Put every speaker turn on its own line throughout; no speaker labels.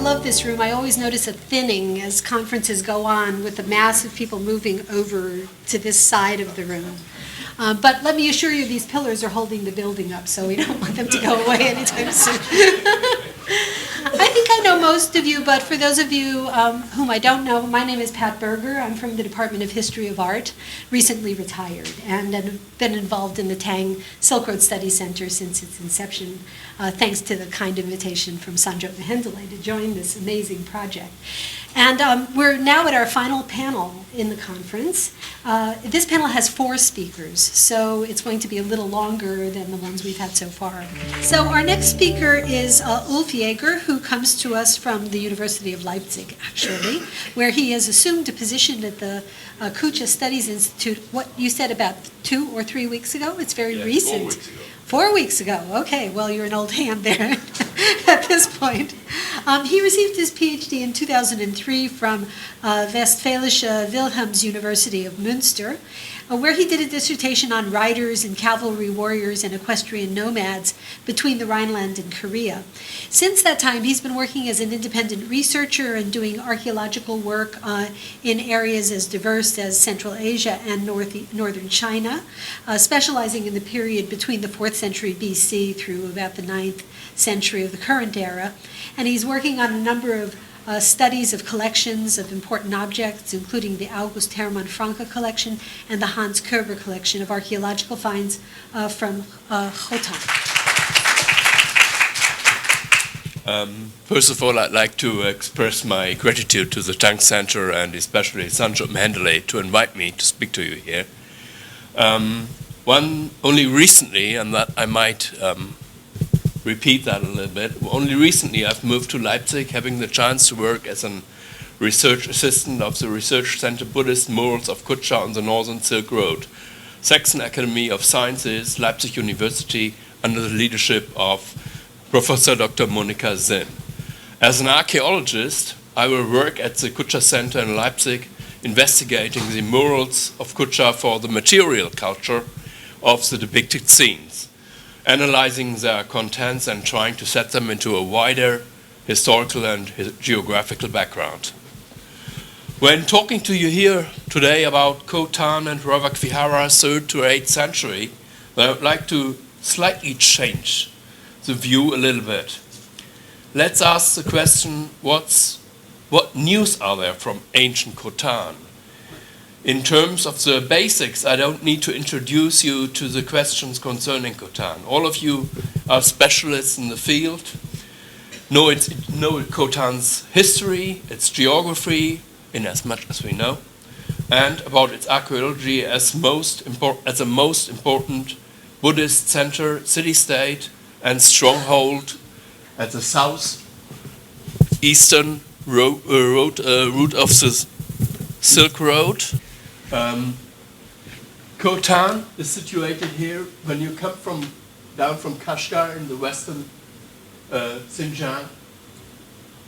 love this room. I always notice a thinning as conferences go on with the mass of people moving over to this side of the room. But let me assure you, these pillars are holding the building up, so we don't want them to go away anytime soon. I think I know most of you, but for those of you whom I don't know, my name is Pat Berger. I'm from the Department of History of Art, recently retired, and have been involved in the Tang Silk Road Study Center since its inception, thanks to the kind invitation from Sanjot Mahendale to join this amazing project. And we're now at our final panel in the conference. This panel has 4 speakers, so it's going to be a little longer than the ones we've had so far. So our next speaker is Ulf Jäger, who comes to us from the University of Leipzig, actually, where he has assumed a position at the Kucha Studies Institute, what you said about 2 or 3 weeks ago? It's very recent.
4 weeks ago.
4 weeks ago. Okay, well, you're an old hand there at this point. He received his PhD in 2003 from Westfälische Wilhelms University of Münster, where he did a dissertation on riders and cavalry warriors and equestrian nomads between the Rhineland and Korea. Since that time, he's been working as an independent researcher and doing archaeological work in areas as diverse as Central Asia and northern China, specializing in the period between the 4th century BC through about the 9th century of the current era. And he's working on a number of studies of collections of important objects, including the August Hermann Francke collection and the Hans Kober collection of archaeological finds from Khotan.
First of all, I'd like to express my gratitude to the Tang Center and especially Sanjot Mahendale to invite me to speak to you here. Only recently, and that I might repeat that a little bit. Only recently I've moved to Leipzig, having the chance to work as a research assistant of the Research Center Buddhist Murals of Kucha on the Northern Silk Road, Saxon Academy of Sciences, Leipzig University, under the leadership of Professor Dr. Monika Zinn. As an archaeologist, I will work at the Kucha Center in Leipzig, investigating the murals of Kucha for the material culture of the depicted scenes, analyzing their contents and trying to set them into a wider historical and geographical background. When talking to you here today about Khotan and Rawak Vihara 3rd to 8th century, I would like to slightly change the view a little bit. Let's ask the question, what news are there from ancient Khotan? In terms of the basics, I don't need to introduce you to the questions concerning Khotan. All of you are specialists in the field, know Khotan's history, its geography, in as much as we know, and about its archaeology as a most important Buddhist center, city-state, and stronghold at the southeastern route of the Silk Road. Khotan is situated here. When you come down from Kashgar in the western Xinjiang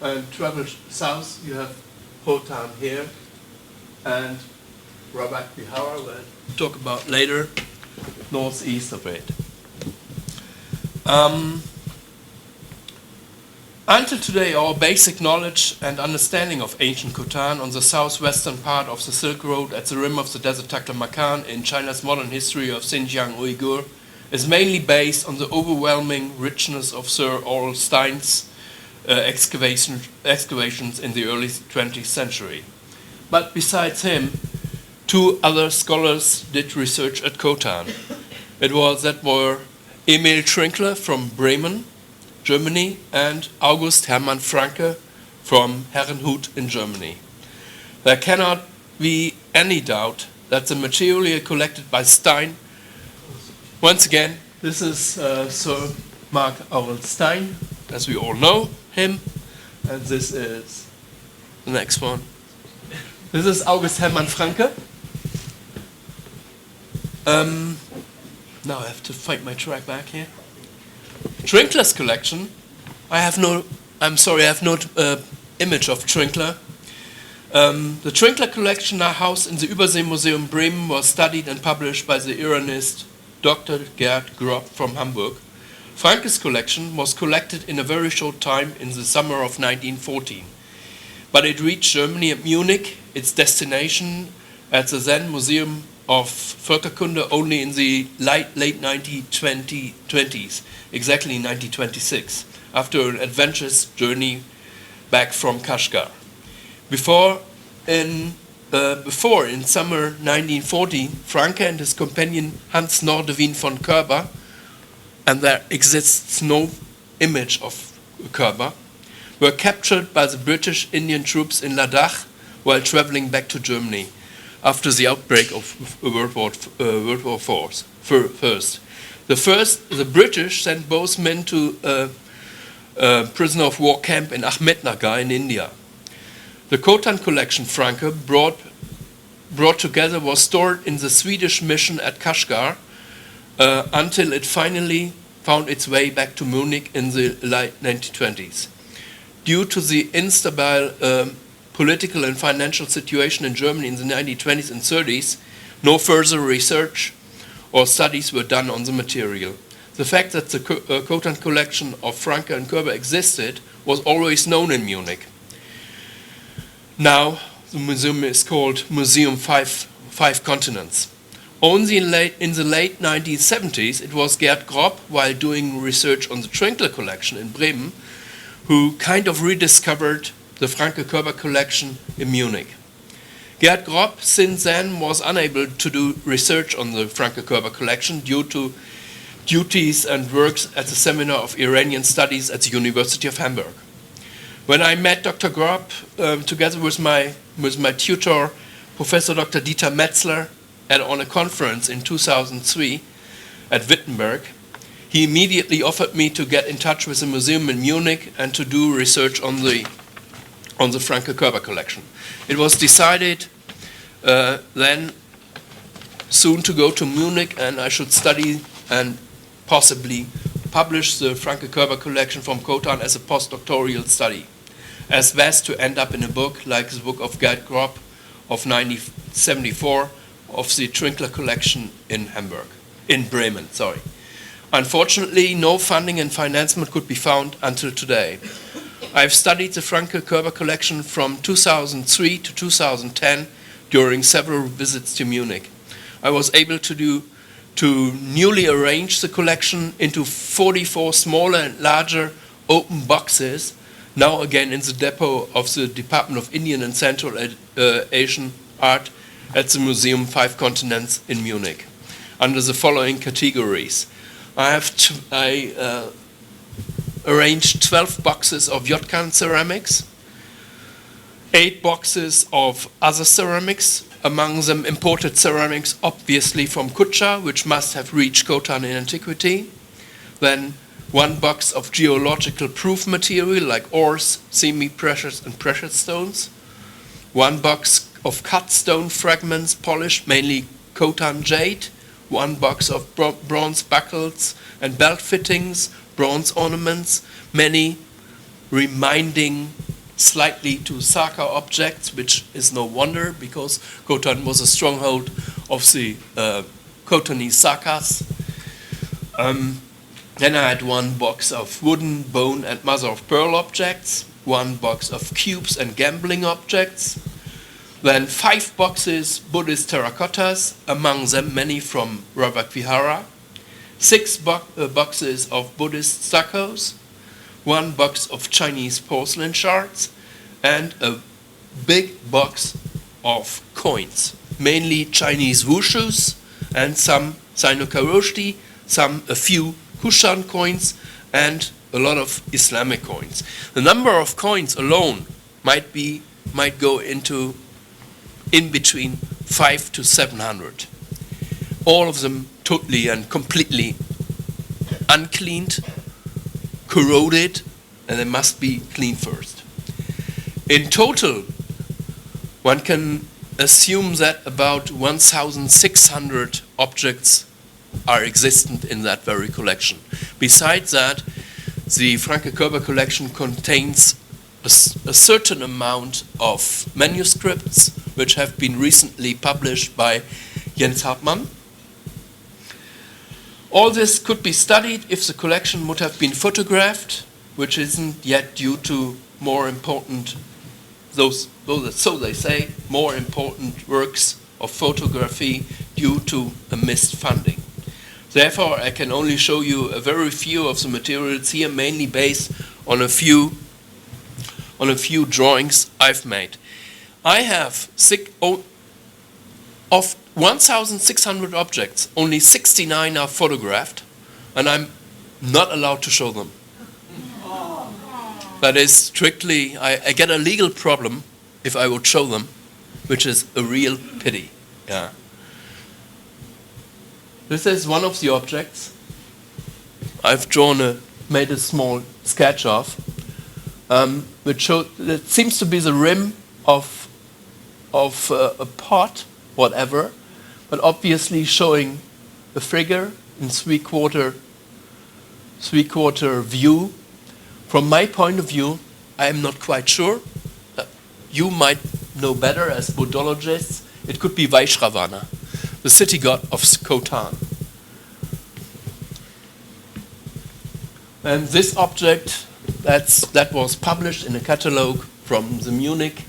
and travel south, you have Khotan here and Rawak Vihara, we'll talk about later, northeast of it. Until today, our basic knowledge and understanding of ancient Khotan on the southwestern part of the Silk Road at the rim of the Desert Taklamakan in China's modern history of Xinjiang Uyghur is mainly based on the overwhelming richness of Sir Aurel Stein's excavations in the early 20th century. But besides him, 2 other scholars did research at Khotan. That were Emil Trinkler from Bremen, Germany, and August Hermann Francke from Herrenhut in Germany. There cannot be any doubt that the material collected by Stein, once again, this is Sir Mark Aurel Stein, as we all know him, and this is the next one. This is August Hermann Francke. Now I have to find my track back here. Trinkler's collection, I have no image of Trinkler. The Trinkler collection, now housed in the Überseemuseum Bremen, was studied and published by the Iranist Dr. Gerd Grob from Hamburg, Franke's collection was collected in a very short time in the summer of 1914, but it reached Germany at Munich, its destination at the then Museum of Völkerkunde only in the late 1920s, exactly 1926, after an adventurous journey back from Kashgar. Before, in summer 1940, Franke and his companion Hans Nordewien von Körber, and there exists no image of Körber, were captured by the British Indian troops in Ladakh while traveling back to Germany after the outbreak of World War First. The British sent both men to a prisoner of war camp in Ahmednagar in India. The Khotan collection Franke brought together was stored in the Swedish mission at Kashgar until it finally found its way back to Munich in the late 1920s. Due to the instable political and financial situation in Germany in the 1920s and 30s, no further research or studies were done on the material. The fact that the Khotan collection of Franke and Körber existed was always known in Munich. Now, the museum is called Museum Five Continents. Only in the late 1970s, it was Gerd Grob, while doing research on the Trinkler collection in Bremen, who kind of rediscovered the Franke-Körber collection in Munich. Gerd Grob, since then, was unable to do research on the Franke-Körber collection due to duties and works at the Seminar of Iranian Studies at the University of Hamburg. When I met Dr. Grob, together with my tutor, Professor Dr. Dieter Metzler, on a conference in 2003 at Wittenberg, he immediately offered me to get in touch with the museum in Munich and to do research on the Franke-Körber collection. It was decided then soon to go to Munich, and I should study and possibly publish the Franke-Körber collection from Khotan as a postdoctoral study, as best to end up in a book like the book of Gerd Grob of 1974 of the Trinkler collection in Bremen. Unfortunately, no funding and financement could be found until today. I've studied the Franke-Körber collection from 2003 to 2010 during several visits to Munich. I was able to newly arrange the collection into 44 smaller and larger open boxes, now again in the depot of the Department of Indian and Central Asian Art at the Museum Five Continents in Munich, under the following categories. I arranged 12 boxes of Yotkan ceramics, 8 boxes of other ceramics, among them imported ceramics, obviously from Kucha, which must have reached Khotan in antiquity. Then 1 box of geological proof material like ores, semi-precious and precious stones. 1 box of cut stone fragments, polished, mainly Khotan jade. 1 box of bronze buckles and belt fittings, bronze ornaments, many reminding slightly to Saka objects, which is no wonder because Khotan was a stronghold of the Khotanese Sakas. Then I had 1 box of wooden, bone and mother-of-pearl objects, 1 box of cubes and gambling objects, then 5 boxes Buddhist terracottas, among them many from Rawak Vihara, 6 boxes of Buddhist stuccos, 1 box of Chinese porcelain shards, and a big box of coins, mainly Chinese wushus and some Sino-Iranian, a few Kushan coins, and a lot of Islamic coins. The number of coins alone might go into in between 500 to 700. All of them totally and completely uncleaned, corroded, and they must be cleaned first. In total, one can assume that about 1,600 objects are existent in that very collection. Besides that, the Franke-Körber collection contains a certain amount of manuscripts which have been recently published by Jens Hartmann. All this could be studied if the collection would have been photographed, which isn't yet due to more important, so they say, more important works of photography due to a missed funding. Therefore, I can only show you a very few of the materials here, mainly based on a few drawings I've made. I have of 1,600 objects, only 69 are photographed, and I'm not allowed to show them. That is strictly, I get a legal problem if I would show them, which is a real pity. Yeah. This is one of the objects I've made a small sketch of, which it seems to be the rim of a pot, whatever, but obviously showing a figure in three-quarter view. From my point of view, I am not quite sure. You might know better as Buddhologists. It could be Vaishravana, the city god of Khotan. And this object, that was published in a catalogue from the Munich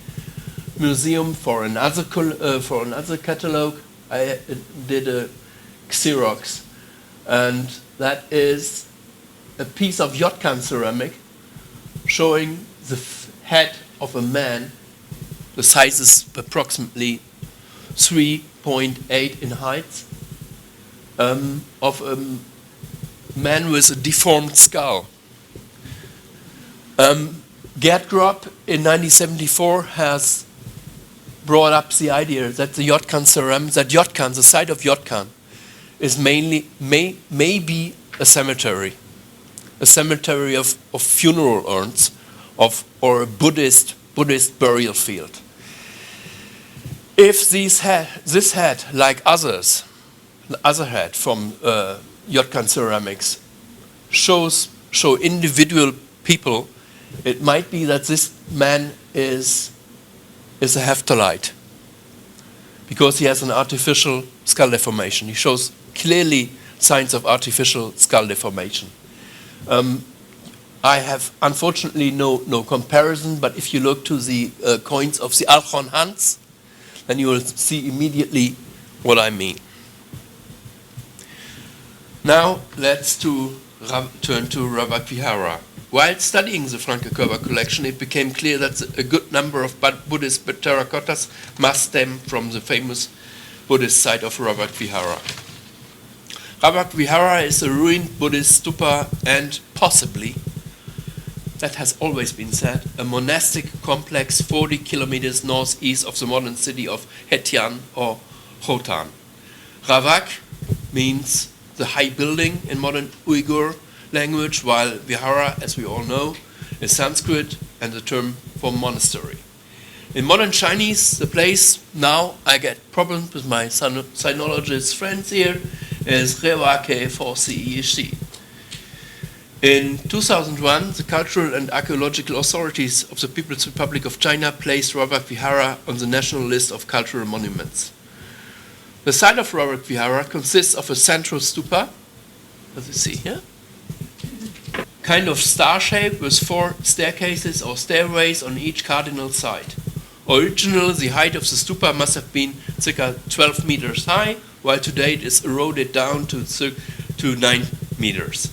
Museum for another catalogue. I did a Xerox, and that is a piece of Yotkan ceramic showing the head of a man. The size is approximately 3.8 in height, of a man with a deformed skull. Gerd Grob in 1974 has brought up the idea that the Yotkan ceramic, the site of Yotkan, is maybe a cemetery of funeral urns, or a Buddhist burial field. If this head, like other head from Yotkan ceramics, show individual people, it might be that this man is a Heptalite, because he has an artificial skull deformation. He shows clearly signs of artificial skull deformation. I have unfortunately no comparison, but if you look to the coins of the Alchon Hans, then you will see immediately what I mean. Now let's turn to Rawak Vihara. While studying the Franke-Körber collection, it became clear that a good number of Buddhist terracottas must stem from the famous Buddhist site of Rawak Vihara. Rawak Vihara is a ruined Buddhist stupa and possibly, that has always been said, a monastic complex 40 kilometers northeast of the modern city of Hetian or Khotan. Rawak means the high building in modern Uyghur language, while Vihara, as we all know, is Sanskrit and the term for monastery. In modern Chinese, the place, now I get problems with my sinologist friends here, is Rawak for CEC. In 2001, the cultural and archaeological authorities of the People's Republic of China placed Rawak Vihara on the national list of cultural monuments. The site of Rawak Vihara consists of a central stupa, as you see here, kind of star shape with 4 staircases or stairways on each cardinal side. Originally, the height of the stupa must have been circa 12 meters high, while today it is eroded down to 9 meters.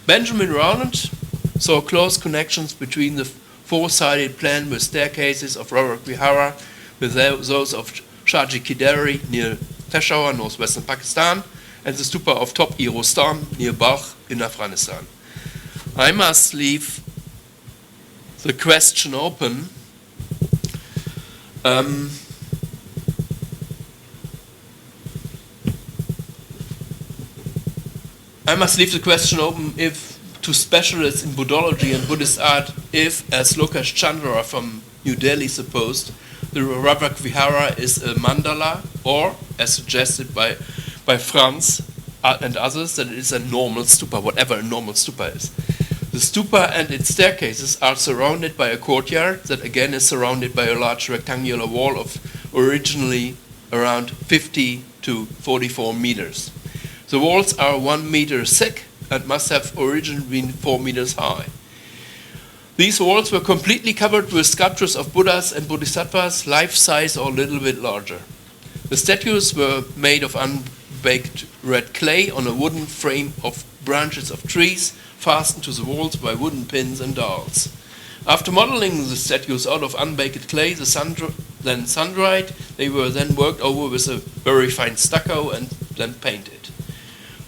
Benjamin Rowland saw close connections between the 4-sided plan with staircases of Rawak Vihara with those of Shaji Kideri near Peshawar, northwestern Pakistan, and the stupa of Top-e Rostam near Balkh in Afghanistan. I must leave the question open. If to specialists in Buddhology and Buddhist art, if, as Lokesh Chandra from New Delhi supposed, the Rawak Vihara is a mandala, or, as suggested by Franz and others, that it is a normal stupa, whatever a normal stupa is. The stupa and its staircases are surrounded by a courtyard that again is surrounded by a large rectangular wall of originally around 50 to 44 meters. The walls are 1 meter thick and must have originally been 4 meters high. These walls were completely covered with sculptures of Buddhas and Bodhisattvas, life-size or a little bit larger. The statues were made of unbaked red clay on a wooden frame of branches of trees fastened to the walls by wooden pins and dowels. After modeling the statues out of unbaked clay, then sun-dried, they were then worked over with a very fine stucco and then painted.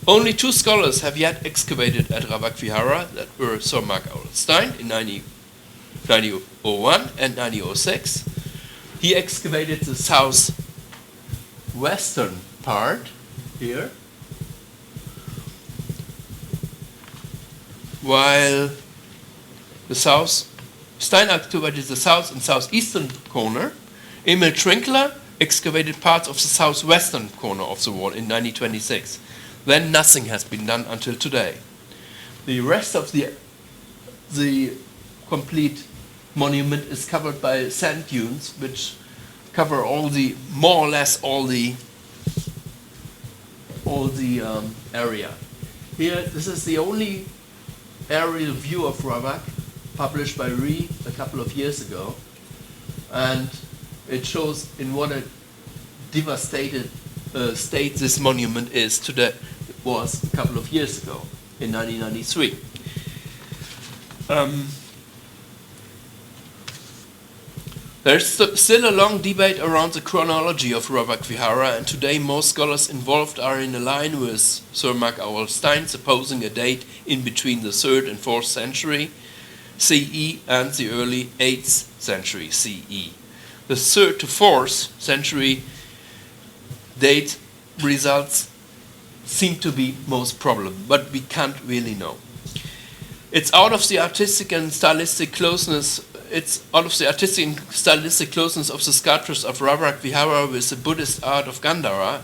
Only 2 scholars have yet excavated at Rawak Vihara, that were Sir Mark Stein in 1901 and 1906. He excavated the southwestern part here, while the Stein excavated the south and southeastern corner. Emil Trinkler excavated parts of the southwestern corner of the wall in 1926. Then nothing has been done until today. The rest of the complete monument is covered by sand dunes, which cover more or less all the area. Here, this is the only aerial view of Rawak, published by Ree a couple of years ago, and it shows in what a devastated state this monument is today. It was a couple of years ago, in 1993. There's still a long debate around the chronology of Rawak Vihara, and today most scholars involved are in line with Sir Mark Stein, supposing a date in between the 3rd and 4th century CE and the early 8th century CE. The 3rd to 4th century date results seem to be most probable, but we can't really know. It's out of the artistic and stylistic closeness of the sculptures of Rawak Vihara with the Buddhist art of Gandhara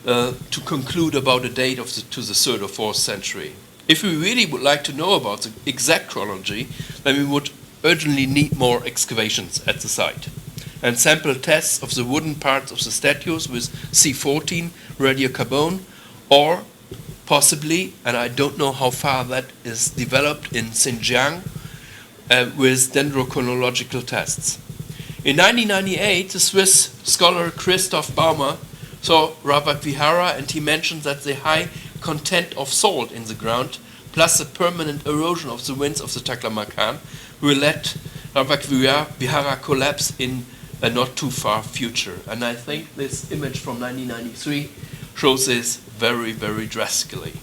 to conclude about a date to the 3rd or 4th century. If we really would like to know about the exact chronology, then we would urgently need more excavations at the site and sample tests of the wooden parts of the statues with C14 radiocarbon, or possibly, and I don't know how far that is developed in Xinjiang, with dendrochronological tests. In 1998, the Swiss scholar Christoph Baumer saw Rawak Vihara, and he mentioned that the high content of salt in the ground, plus the permanent erosion of the winds of the Taklamakan, will let Rawak Vihara collapse in a not too far future. And I think this image from 1993 shows this very, very drastically.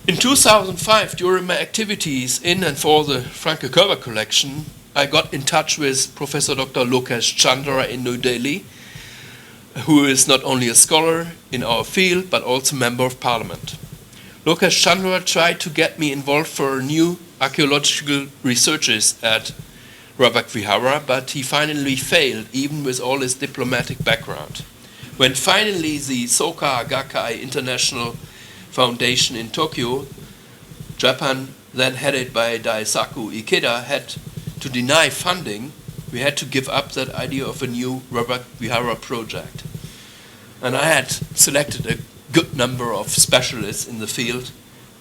In 2005, during my activities in and for the Franke Körber collection, I got in touch with Professor Dr. Lokesh Chandra in New Delhi, who is not only a scholar in our field, but also member of parliament. Lokesh Chandra tried to get me involved for new archaeological researches at Rawak Vihara, but he finally failed, even with all his diplomatic background. When finally the Soka Gakkai International Foundation in Tokyo, Japan, then headed by Daisaku Ikeda, had to deny funding, we had to give up that idea of a new Rawak Vihara project. And I had selected a good number of specialists in the field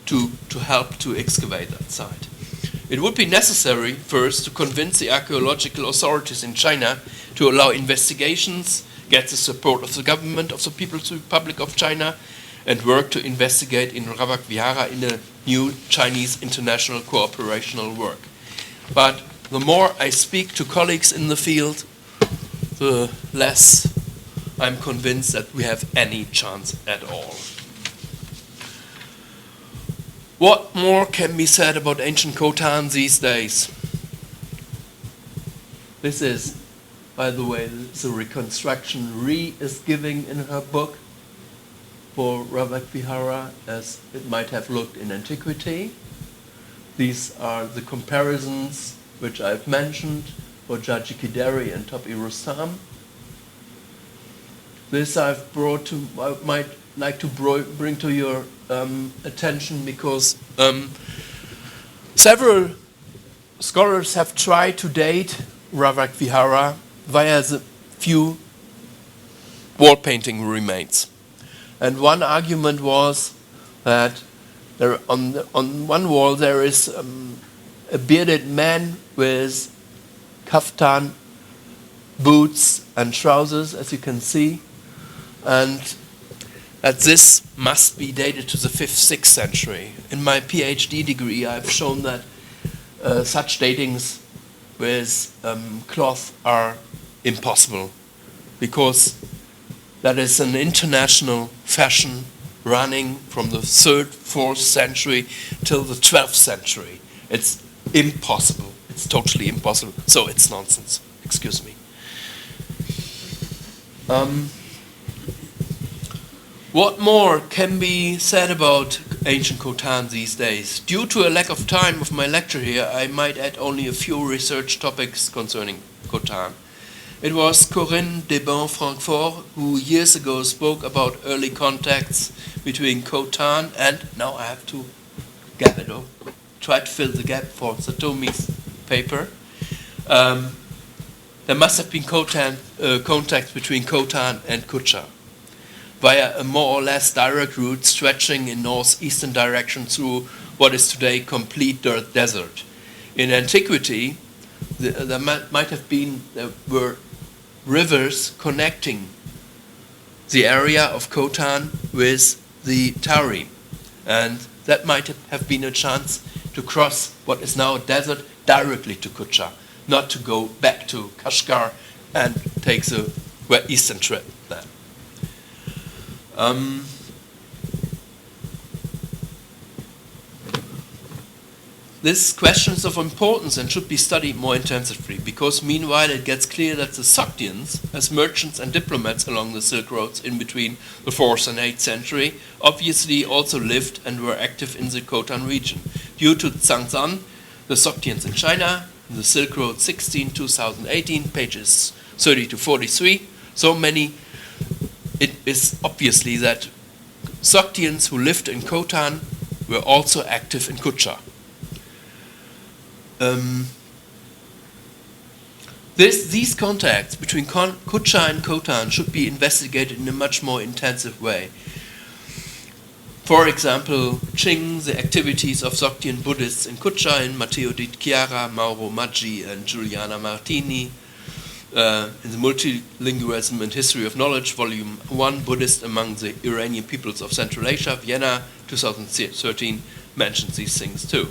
to help to excavate that site. It would be necessary first to convince the archaeological authorities in China to allow investigations, get the support of the government of the People's Republic of China, and work to investigate in Rawak Vihara in a new Chinese international cooperational work. But the more I speak to colleagues in the field, the less I'm convinced that we have any chance at all. What more can be said about ancient Khotan these days? This is, by the way, the reconstruction Ree is giving in her book for Rawak Vihara as it might have looked in antiquity. These are the comparisons which I've mentioned for Jaji Kideri and Topi Rustam. This I might like to bring to your attention because several scholars have tried to date Rawak Vihara via the few wall painting remains. And one argument was that on one wall there is a bearded man with kaftan, boots and trousers, as you can see, and that this must be dated to the 5th, 6th century. In my PhD degree, I've shown that such datings with cloth are impossible, because that is an international fashion running from the 3rd, 4th century till the 12th century. It's impossible. It's totally impossible. So it's nonsense. Excuse me. What more can be said about ancient Khotan these days? Due to a lack of time of my lecture here, I might add only a few research topics concerning Khotan. It was Corinne Desbains-Francfort who years ago spoke about early contacts between Khotan and, now I have to try to fill the gap for Satomi's paper. There must have been contacts between Khotan and Kucha via a more or less direct route stretching in northeastern direction through what is today complete dirt desert. In antiquity, there were rivers connecting the area of Khotan with the Tarim, and that might have been a chance to cross what is now a desert directly to Kucha, not to go back to Kashgar and take the eastern trip then. This question is of importance and should be studied more intensively, because meanwhile it gets clear that the Sogdians, as merchants and diplomats along the Silk Roads in between the 4th and 8th century, obviously also lived and were active in the Khotan region. Due to Zhangzan, the Sogdians in China, in the Silk Road 16, 2018, pages 30 to 43, so many, it is obviously that Sogdians who lived in Khotan were also active in Kucha. These contacts between Kucha and Khotan should be investigated in a much more intensive way. For example, Qing, the activities of Sogdian Buddhists in Kucha in Matteo Di Chiara, Mauro Maggi and Giuliana Martini, in the Multilingualism and History of Knowledge, Volume 1, Buddhist Among the Iranian Peoples of Central Asia, Vienna, 2013, mentions these things too.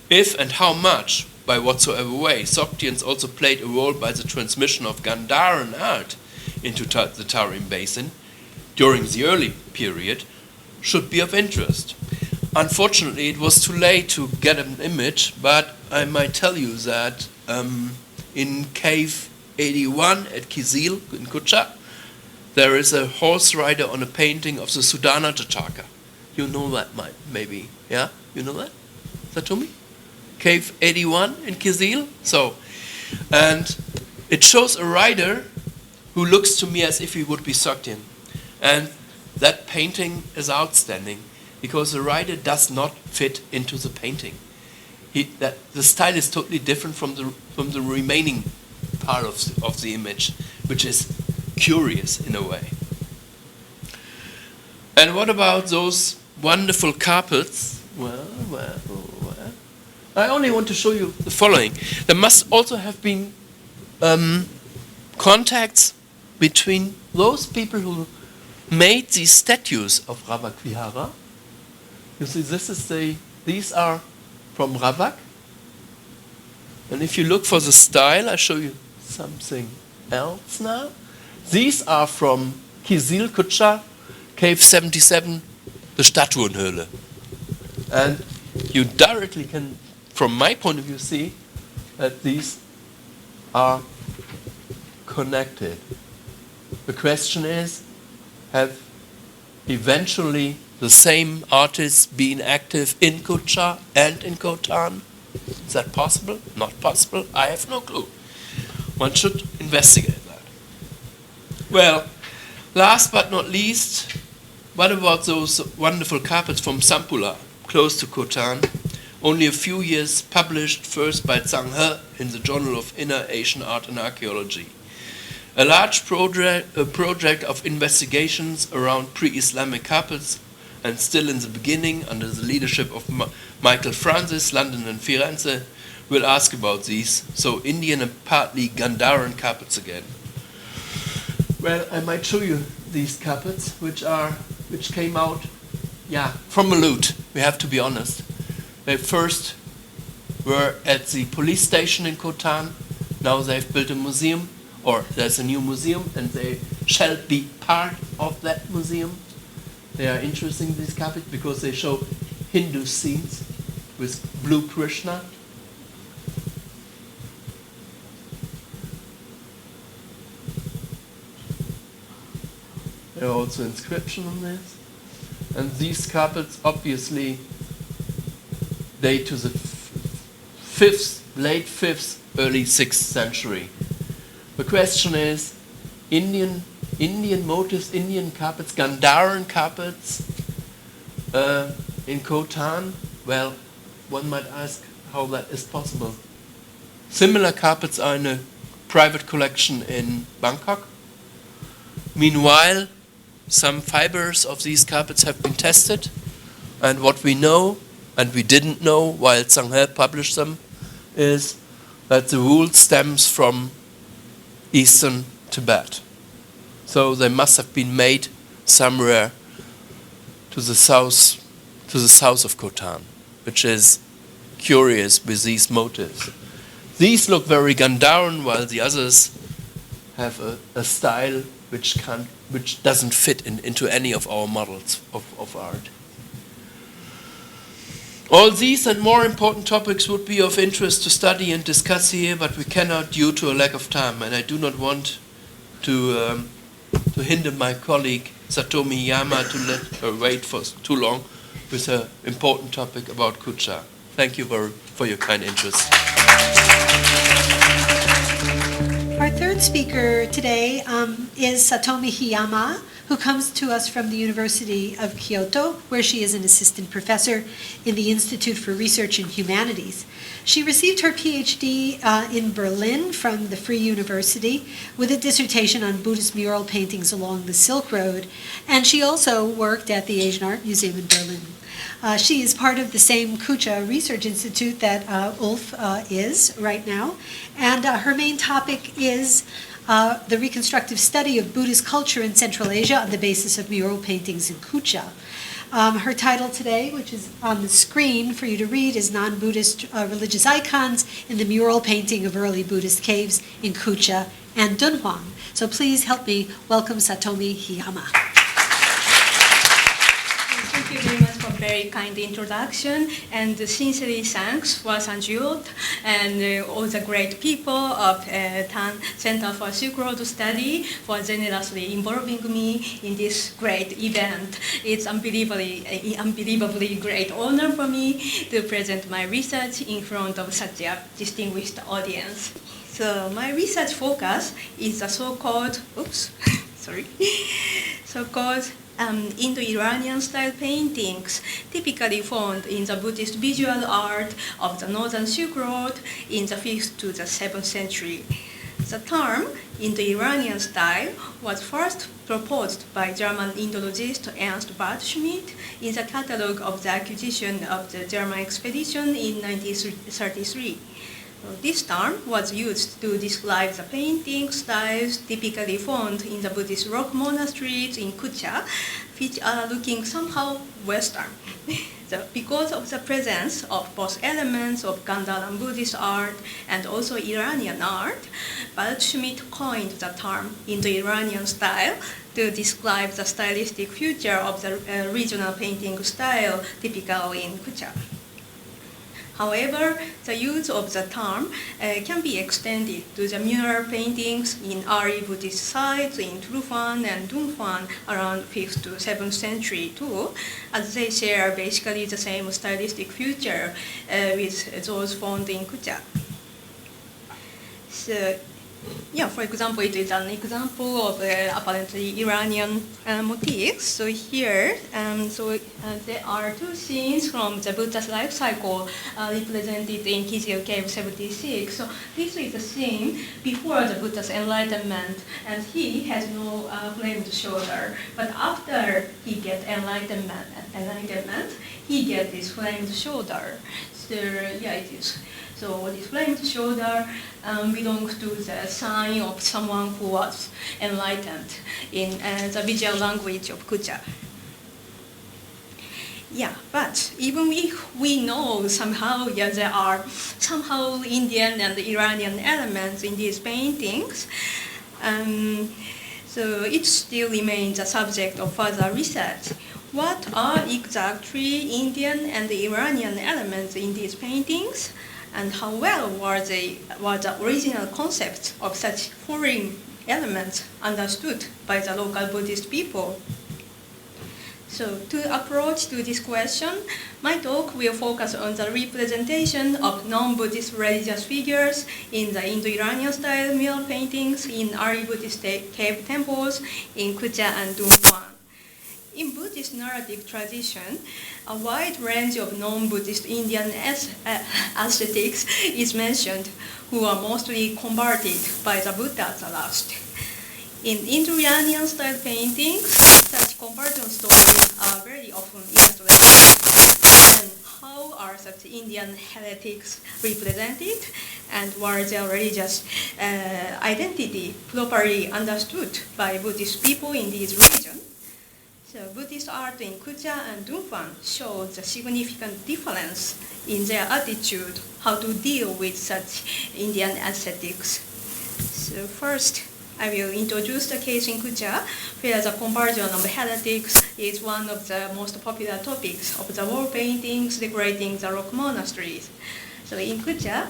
If and how much, by whatsoever way, Sogdians also played a role by the transmission of Gandharan art into the Tarim Basin during the early period should be of interest. Unfortunately, it was too late to get an image, but I might tell you that in Cave 81 at Kizil in Kucha, there is a horse rider on a painting of the Sudana Jataka. You know that, maybe, yeah? You know that? Satomi? Cave 81 in Kizil. So, and it shows a rider who looks to me as if he would be Sogdian. And that painting is outstanding because the rider does not fit into the painting. The style is totally different from the remaining part of the image, which is curious in a way. And what about those wonderful carpets? Well. I only want to show you the following. There must also have been contacts between those people who made these statues of Rawak Vihara. You see, these are from Rawak. And if you look for the style, I show you something else now. These are from Kizil Kucha, Cave 77, the Statuenhöhle. And you directly can, from my point of view, see that these are connected. The question is, have eventually the same artists been active in Kucha and in Khotan? Is that possible? Not possible? I have no clue. One should investigate that. Well, last but not least, what about those wonderful carpets from Sampula, close to Khotan? Only a few years published, first by Zhang He in the Journal of Inner Asian Art and Archaeology. A large project of investigations around pre-Islamic carpets, and still in the beginning, under the leadership of Michael Francis, London and Firenze, will ask about these, so Indian and partly Gandharan carpets again. Well, I might show you these carpets, which came out, from a loot, we have to be honest. They first were at the police station in Khotan, now they've built a museum, or there's a new museum, and they shall be part of that museum. They are interesting, these carpets, because they show Hindu scenes with blue Krishna. There are also inscriptions on this. And these carpets obviously date to the 5th, late 5th, early 6th century. The question is, Indian motifs, Indian carpets, Gandharan carpets in Khotan? Well, one might ask how that is possible. Similar carpets are in a private collection in Bangkok. Meanwhile, some fibers of these carpets have been tested, and what we know, and we didn't know while Sanghe published them, is that the wool stems from eastern Tibet. So they must have been made somewhere to the south of Khotan, which is curious with these motifs. These look very Gandharan, while the others have a style which doesn't fit into any of our models of art. All these and more important topics would be of interest to study and discuss here, but we cannot due to a lack of time, and I do not want to hinder my colleague Satomi Hiyama to let her wait for too long with her important topic about Kucha. Thank you for your kind interest.
Our third speaker today is Satomi Hiyama, who comes to us from the University of Kyoto, where she is an assistant professor in the Institute for Research in Humanities. She received her PhD in Berlin from the Free University with a dissertation on Buddhist mural paintings along the Silk Road, and she also worked at the Asian Art Museum in Berlin. She is part of the same Kucha Research Institute that Ulf is right now, and her main topic is the reconstructive study of Buddhist culture in Central Asia on the basis of mural paintings in Kucha. Her title today, which is on the screen for you to read, is Non-Buddhist Religious Icons in the Mural Painting of Early Buddhist Caves in Kucha and Dunhuang. So please help me welcome Satomi Hiyama.
Thank you very much for a very kind introduction, and sincerely thanks for Sanjut and all the great people of Tang Center for Silk Road Study for generously involving me in this great event. It's unbelievably great honor for me to present my research in front of such a distinguished audience. So my research focus is the so-called Indo-Iranian style paintings typically found in the Buddhist visual art of the Northern Silk Road in the 5th to the 7th century. The term Indo-Iranian style was first proposed by German Indologist Ernst Waldschmidt in the catalogue of the acquisition of the German expedition in 1933. This term was used to describe the painting styles typically found in the Buddhist rock monasteries in Kucha, which are looking somehow Western. Because of the presence of both elements of Gandharan Buddhist art and also Iranian art, Waldschmidt coined the term Indo-Iranian style to describe the stylistic feature of the regional painting style typical in Kucha. However, the use of the term can be extended to the mural paintings in early Buddhist sites in Dunhuang and Dunhuang around 5th to 7th century too, as they share basically the same stylistic feature with those found in Kucha. So, Yeah, for example, it is an example of apparently Iranian motifs. So here, there are two scenes from the Buddha's life cycle represented in Kucha Cave 76. So this is a scene before the Buddha's enlightenment, and he has no flamed shoulder. But after he gets enlightenment, he gets this flamed shoulder. So yeah, it is. So this flamed shoulder belongs to the sign of someone who was enlightened in the visual language of Kucha. Yeah, but even if we know somehow, yeah, there are somehow Indian and Iranian elements in these paintings, so it still remains a subject of further research. What are exactly Indian and Iranian elements in these paintings? And how well were the original concepts of such foreign elements understood by the local Buddhist people? So to approach to this question, my talk will focus on the representation of non-Buddhist religious figures in the Indo-Iranian style mural paintings in early Buddhist cave temples in Kucha and Dunhuang. In Buddhist narrative tradition, a wide range of non-Buddhist Indian ascetics is mentioned, who are mostly converted by the Buddha at the last. In Indo-Iranian style paintings, such conversion stories are very often illustrated. And how are such Indian heretics represented, and were their religious identity properly understood by Buddhist people in these regions? So Buddhist art in Kucha and Dunhuang shows a significant difference in their attitude how to deal with such Indian ascetics. So first, I will introduce the case in Kucha, where the conversion of heretics is one of the most popular topics of the wall paintings decorating the rock monasteries. So in Kucha,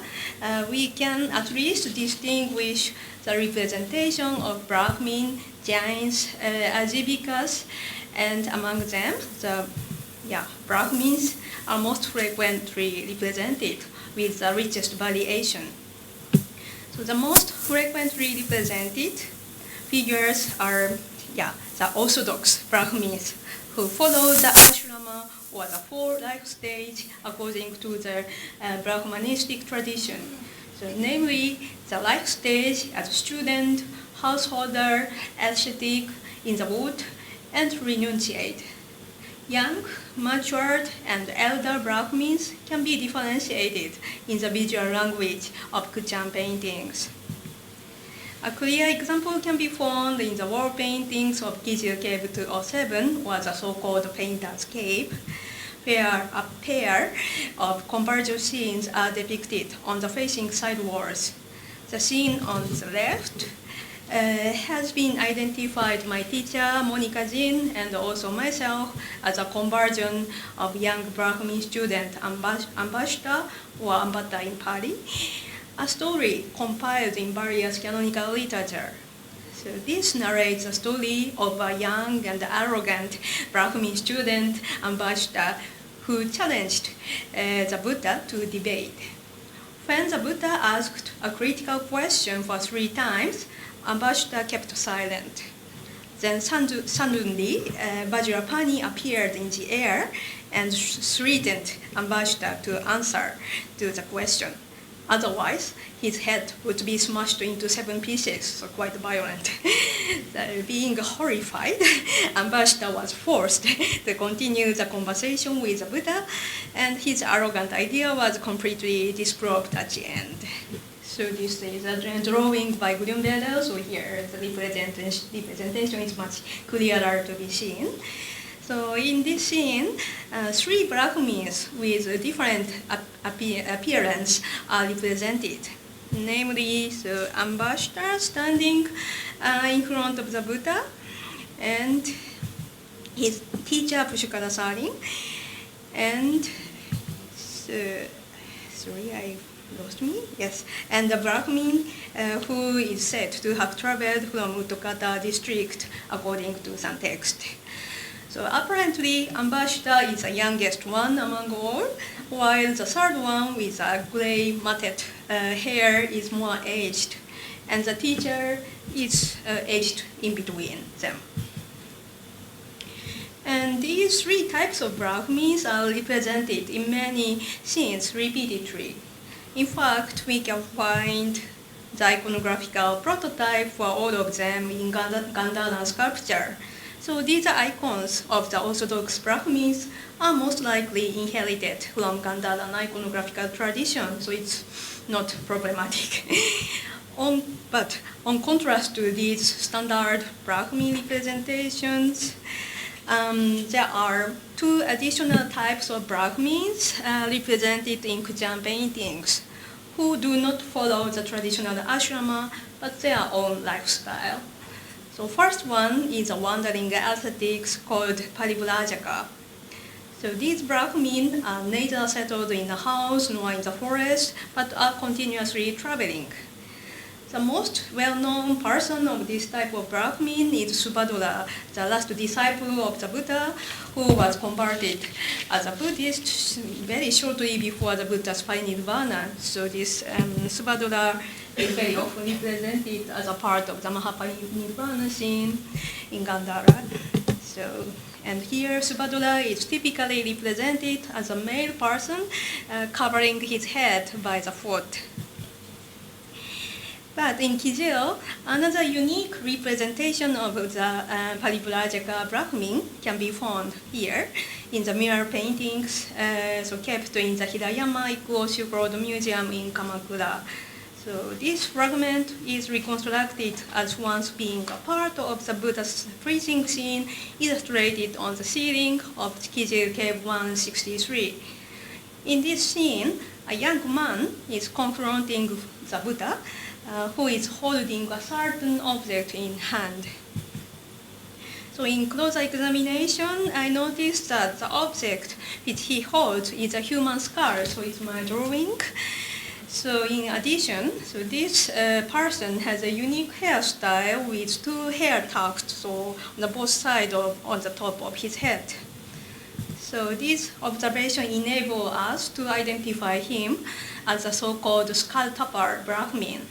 we can at least distinguish the representation of Brahmin, Jains, Ajivikas, and among them, the Brahmins are most frequently represented with the richest variation. So the most frequently represented figures are the Orthodox Brahmins, who follow the ashrama or the four life stage according to the Brahmanistic tradition. So namely, the life stage as student, householder, ascetic, in the wood, and renunciate. Young, matured, and elder Brahmins can be differentiated in the visual language of Kuchan paintings. A clear example can be found in the wall paintings of Kucha Cave 207, or the so-called Painter's Cave, where a pair of conversion scenes are depicted on the facing side walls. The scene on the left has been identified by my teacher, Monica Jin, and also myself as a conversion of young Brahmin student Ambassador, or Ambata in Pali, a story compiled in various canonical literature. So this narrates the story of a young and arrogant Brahmin student, Ambassador, who challenged the Buddha to debate. When the Buddha asked a critical question for 3 times, Ambassador kept silent. Then suddenly, Vajrapani appeared in the air and threatened Ambassador to answer to the question. Otherwise, his head would be smashed into 7 pieces, so quite violent. Being horrified, Ambassador was forced to continue the conversation with the Buddha, and his arrogant idea was completely disproved at the end. So this is a drawing by Grünwälder, so here the representation is much clearer to be seen. So in this scene, 3 Brahmins with different appearance are represented. Namely, so Ambassador standing in front of the Buddha, and his teacher Pushkara Sarin, and sorry, I lost me. Yes, and the Brahmin who is said to have traveled from Uttokata district according to some text. So apparently, Ambassador is the youngest one among all, while the third one with a gray matted hair is more aged. and the teacher is aged in between them. And these three types of Brahmins are represented in many scenes repeatedly. In fact, we can find the iconographical prototype for all of them in Gandhara sculpture. So these icons of the Orthodox Brahmins are most likely inherited from Gandharan iconographical tradition, so it's not problematic. But on contrast to these standard Brahmin representations, there are two additional types of Brahmins represented in Kuchan paintings who do not follow the traditional ashrama but their own lifestyle. So first one is a wandering ascetics called Parivrajaka. So these Brahmin are neither settled in a house nor in the forest, but are continuously traveling. The most well-known person of this type of Brahmin is Subhadra, the last disciple of the Buddha, who was converted as a Buddhist very shortly before the Buddha's parinirvana. So this Subhadra is very often represented as a part of the Mahaparinirvana scene in Gandhara. And here Subhadra is typically represented as a male person covering his head by the foot. But in Kizil, another unique representation of the Parivrajaka Brahmin can be found here in the mural paintings kept in the Hiyama Ikuo Silk Road Museum in Kamakura. So this fragment is reconstructed as once being a part of the Buddha's preaching scene illustrated on the ceiling of Kizil Cave 163. In this scene, a young man is confronting the Buddha, who is holding a certain object in hand. So in closer examination, I noticed that the object which he holds is a human skull, so it's my drawing. So in addition, this person has a unique hairstyle with two hair tufts, so on the both sides on the top of his head. So this observation enables us to identify him as a so-called skull-topper Brahmin.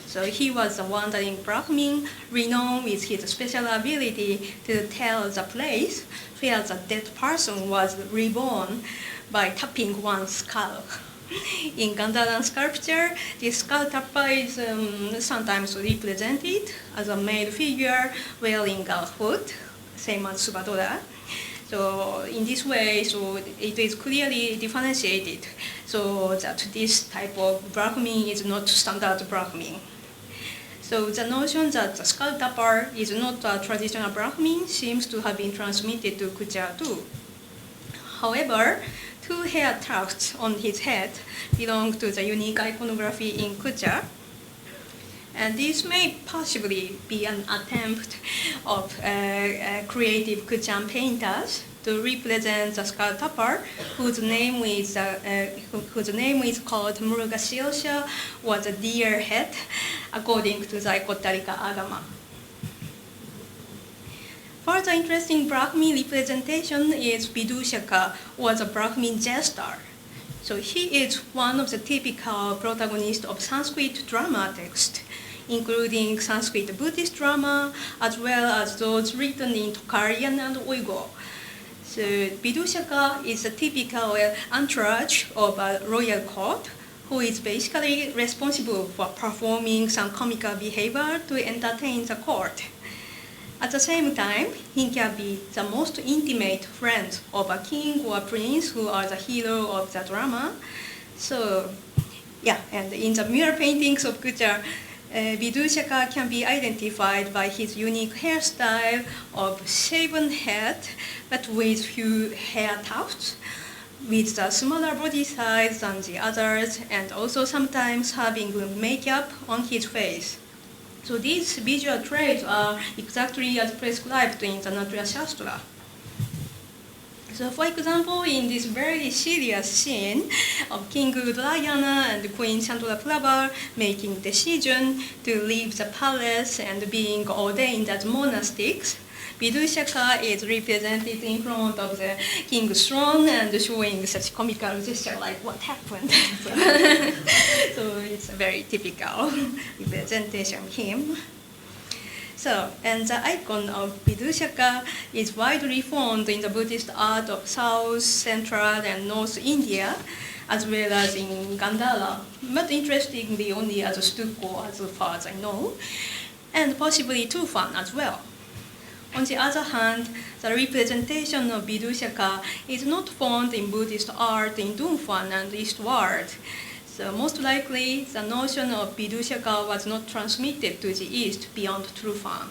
So he was a wandering Brahmin, renowned with his special ability to tell the place where the dead person was reborn by tapping one's skull. In Gandharan sculpture, this skull-topper is sometimes represented as a male figure wearing a hood, same as Subhadra. So in this way, it is clearly differentiated, so that this type of Brahmin is not standard Brahmin. So the notion that the skull-topper is not a traditional Brahmin seems to have been transmitted to Kucha too. However, two hair tufts on his head belong to the unique iconography in Kucha. And this may possibly be an attempt of creative Kuchan painters to represent the skull-topper, whose name is called Murugashilsha, or the deer head, according to the Ekotarika Agama. Further interesting Brahmin representation is Vidushaka, or the Brahmin jester. So he is one of the typical protagonists of Sanskrit drama text, including Sanskrit Buddhist drama, as well as those written in Tocharian and Uyghur. So Vidushaka is a typical entourage of a royal court, who is basically responsible for performing some comical behavior to entertain the court. At the same time, he can be the most intimate friend of a king or prince who are the hero of the drama. And in the mural paintings of Kucha, Vidushaka can be identified by his unique hairstyle of shaven head, but with few hair tufts, with a smaller body size than the others, and also sometimes having makeup on his face. So these visual traits are exactly as prescribed in the Natya Shastra. So for example, in this very serious scene of King Udayana and Queen Chandraprabha making decision to leave the palace and being ordained as monastics, Vidushaka is represented in front of the king's throne and showing such comical gesture like what happened. So it's a very typical representation of him. So, and the icon of Vidushaka is widely found in the Buddhist art of South, Central, and North India, as well as in Gandhara, but interestingly only as a stucco as far as I know, and possibly Tufan as well. On the other hand, the representation of Vidushaka is not found in Buddhist art in Dunhuang and eastward. So most likely, the notion of Vidushaka was not transmitted to the East beyond Trufan.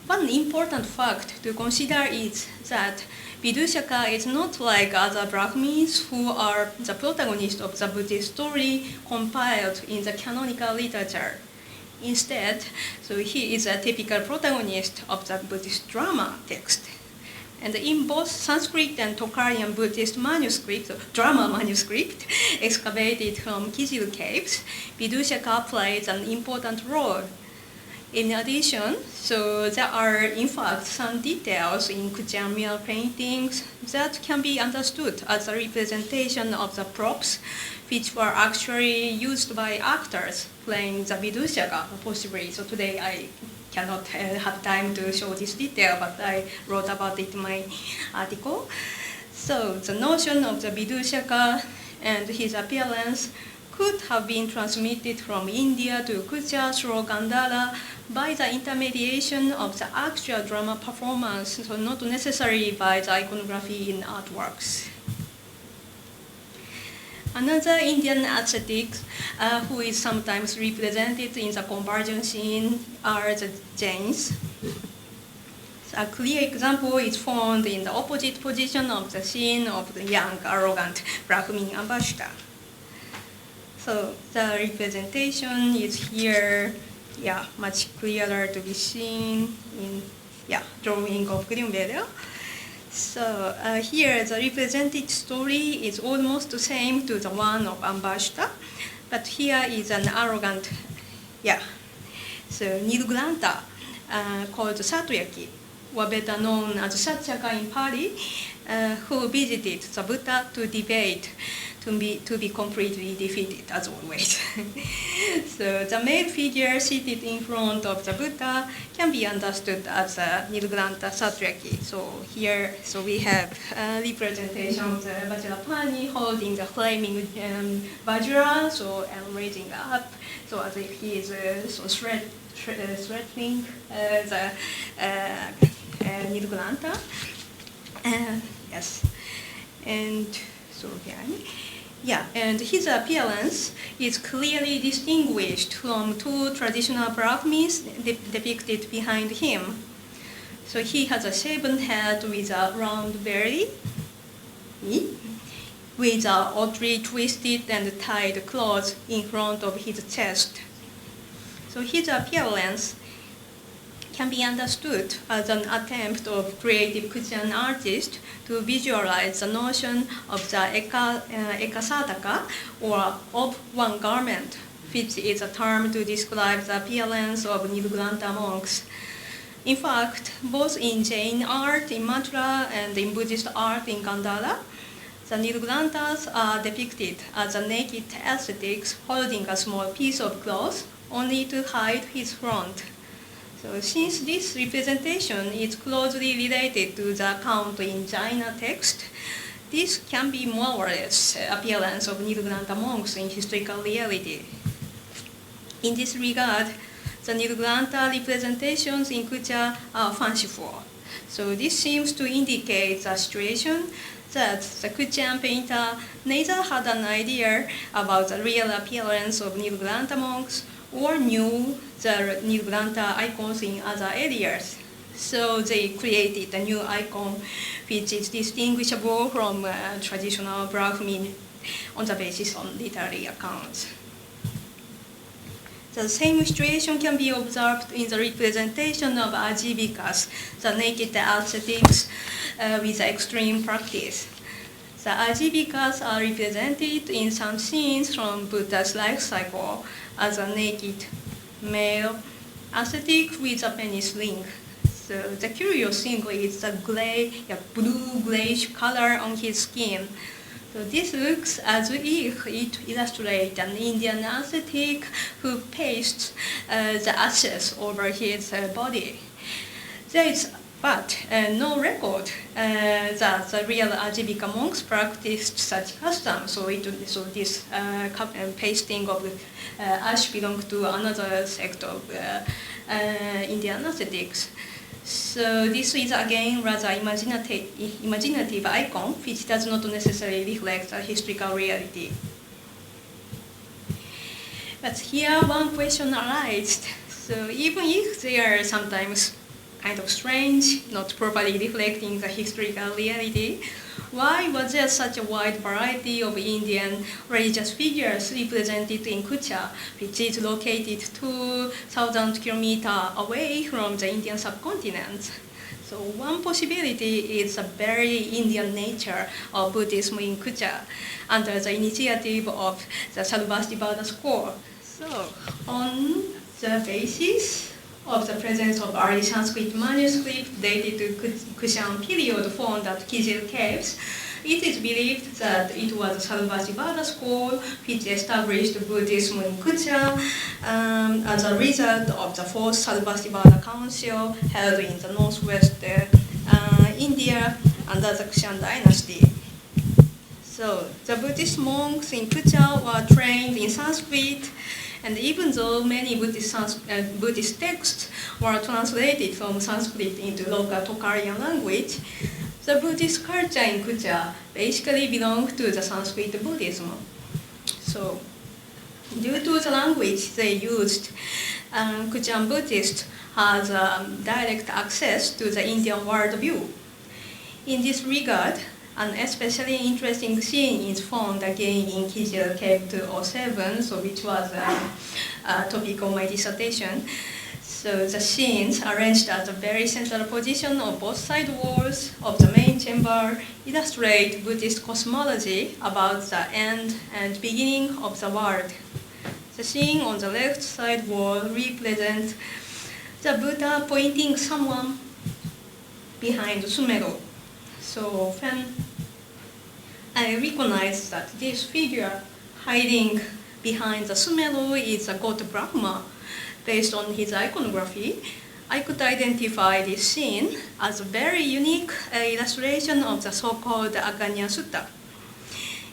One important fact to consider is that Vidushaka is not like other Brahmins who are the protagonists of the Buddhist story compiled in the canonical literature. Instead, so he is a typical protagonist of the Buddhist drama text. And in both Sanskrit and Tocharian Buddhist manuscripts, drama manuscript, excavated from Kuh-e caves, Vidushaka plays an important role. In addition, so there are in fact some details in Kucha mural paintings that can be understood as a representation of the props, which were actually used by actors playing the Vidushaka, possibly. So today I cannot have time to show this detail, but I wrote about it in my article. So the notion of the Vidushaka and his appearance could have been transmitted from India to Kucha through Gandhara by the intermediation of the actual drama performance, so not necessarily by the iconography in artworks. Another Indian ascetic who is sometimes represented in the conversion scene are the Jains. A clear example is found in the opposite position of the scene of the young, arrogant Brahmin ambassador. So the representation is here, much clearer to be seen in, drawing of Grünweder. So here the represented story is almost the same to the one of ambassador, but here is an arrogant, so Nirglanta called Satyaki, or better known as Satyaka in Pali, who visited the Buddha to debate to be completely defeated, as always. So the male figure seated in front of the Buddha can be understood as a Nirglanta Satyaki. So here, so we have a representation of the Vajrapani holding the flaming Vajra, so and raising up, so as if he is threatening the Nirglanta. Yes, and so and his appearance is clearly distinguished from two traditional Brahmins depicted behind him. So he has a shaven head with a round belly, with a oddly twisted and tied cloth in front of his chest. So his appearance can be understood as an attempt of creative Kuchan artist to visualize the notion of the ekasadaka, or of one garment, which is a term to describe the appearance of Nirglanta monks. In fact, both in Jain art in Mithra and in Buddhist art in Gandhara, the Nirglantas are depicted as a naked ascetics holding a small piece of cloth only to hide his front. So since this representation is closely related to the account in Jaina text, this can be more or less appearance of Nirglanta monks in historical reality. In this regard, the Nirglanta representations in Kucha are fanciful. So this seems to indicate the situation that the Kuchan painter neither had an idea about the real appearance of Nirglanta monks or knew the Nirglanta icons in other areas. So they created a new icon which is distinguishable from traditional Brahmin on the basis of literary accounts. The same situation can be observed in the representation of Ajivikas, the naked ascetics with extreme practice. The Ajivikas are represented in some scenes from Buddha's life cycle as a naked male ascetic with a penis ring. So the curious thing is the blue grayish color on his skin. So this looks as if it illustrates an Indian ascetic who pastes the ashes over his body. There is no record that the real Ajivika monks practiced such custom. So this pasting of ash belonged to another sect of Indian ascetics. So this is again rather imaginative icon, which does not necessarily reflect the historical reality. But here one question arises. So even if they are sometimes kind of strange, not properly reflecting the historical reality, why was there such a wide variety of Indian religious figures represented in Kucha, which is located 2,000 kilometers away from the Indian subcontinent? So one possibility is the very Indian nature of Buddhism in Kucha under the initiative of the Sarvastivada school. So on the basis of the presence of early Sanskrit manuscripts dated to Kushan period found at Kuh-e caves, it is believed that it was Sarvastivada school which established Buddhism in Kucha as a result of the fourth Sarvastivada council held in the northwest India under the Kushan dynasty. So the Buddhist monks in Kucha were trained in Sanskrit, and even though many Buddhist texts were translated from Sanskrit into local Tocharian language, the Buddhist culture in Kucha basically belonged to the Sanskrit Buddhism. So, due to the language they used, Kuchan Buddhists had direct access to the Indian worldview. In this regard, an especially interesting scene is found again in Kuh-e Cave 207, so which was a topic of my dissertation. So the scenes arranged at the very central position of both side walls of the main chamber illustrate Buddhist cosmology about the end and beginning of the world. The scene on the left side wall represents the Buddha pointing someone behind Sumeru. So when I recognize that this figure hiding behind the Sumeru is a god Brahma, based on his iconography, I could identify this scene as a very unique illustration of the so-called Aganya Sutta.